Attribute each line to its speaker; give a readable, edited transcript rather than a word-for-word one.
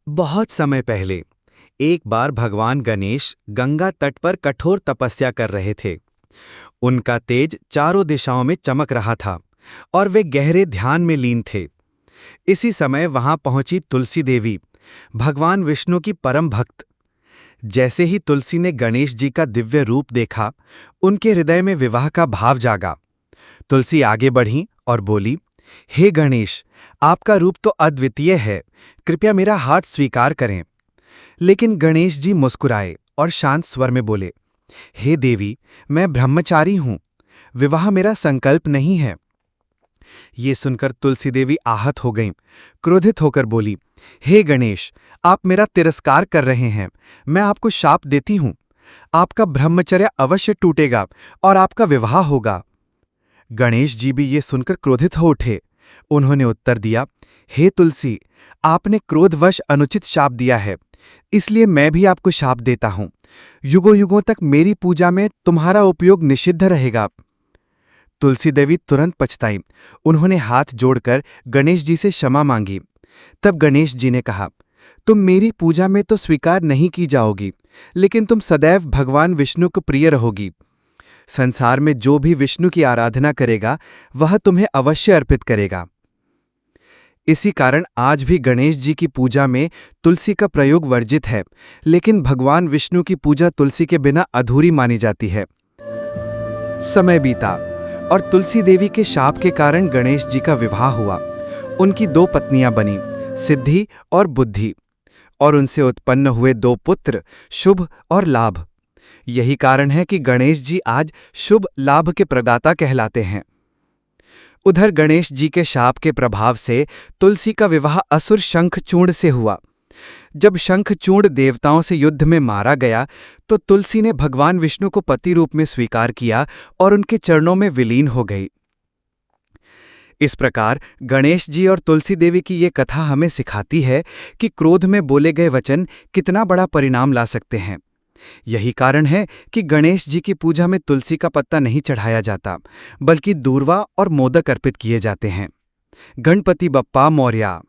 Speaker 1: बहुत समय पहले एक बार भगवान गणेश गंगा तट पर कठोर तपस्या कर रहे थे। उनका तेज चारों दिशाओं में चमक रहा था और वे गहरे ध्यान में लीन थे। इसी समय वहां पहुंची तुलसी देवी, भगवान विष्णु की परम भक्त। जैसे ही तुलसी ने गणेश जी का दिव्य रूप देखा, उनके हृदय में विवाह का भाव जागा। तुलसी आगे बढ़ी और बोली, हे गणेश, आपका रूप तो अद्वितीय है, कृपया मेरा हाथ स्वीकार करें। लेकिन गणेश जी मुस्कुराए और शांत स्वर में बोले, हे देवी, मैं ब्रह्मचारी हूं, विवाह मेरा संकल्प नहीं है। ये सुनकर तुलसी देवी आहत हो गईं, क्रोधित होकर बोली, हे गणेश, आप मेरा तिरस्कार कर रहे हैं, मैं आपको शाप देती हूं। आपका ब्रह्मचर्य अवश्य टूटेगा और आपका विवाह होगा। गणेश जी भी ये सुनकर क्रोधित हो उठे। उन्होंने उत्तर दिया, हे तुलसी, आपने क्रोधवश अनुचित शाप दिया है, इसलिए मैं भी आपको शाप देता हूं। युगों युगों तक मेरी पूजा में तुम्हारा उपयोग निषिद्ध रहेगा। तुलसी देवी तुरंत पछताई। उन्होंने हाथ जोड़कर गणेश जी से क्षमा मांगी। तब गणेश जी ने कहा, तुम मेरी पूजा में तो स्वीकार नहीं की जाओगी, लेकिन तुम सदैव भगवान विष्णु को प्रिय रहोगी। संसार में जो भी विष्णु की आराधना करेगा, वह तुम्हें अवश्य अर्पित करेगा। इसी कारण आज भी गणेश जी की पूजा में तुलसी का प्रयोग वर्जित है, लेकिन भगवान विष्णु की पूजा तुलसी के बिना अधूरी मानी जाती है। समय बीता और तुलसी देवी के शाप के कारण गणेश जी का विवाह हुआ। उनकी दो पत्नियां बनी, सिद्धि और बुद्धि, और उनसे उत्पन्न हुए दो पुत्र, शुभ और लाभ। यही कारण है कि गणेश जी आज शुभ लाभ के प्रदाता कहलाते हैं। उधर गणेश जी के शाप के प्रभाव से तुलसी का विवाह असुर शंखचूड़ से हुआ। जब शंखचूड़ देवताओं से युद्ध में मारा गया, तो तुलसी ने भगवान विष्णु को पति रूप में स्वीकार किया और उनके चरणों में विलीन हो गई। इस प्रकार गणेश जी और तुलसी देवी की ये कथा हमें सिखाती है कि क्रोध में बोले गए वचन कितना बड़ा परिणाम ला सकते हैं। यही कारण है कि गणेश जी की पूजा में तुलसी का पत्ता नहीं चढ़ाया जाता, बल्कि दूर्वा और मोदक अर्पित किए जाते हैं। गणपति बप्पा मौर्या।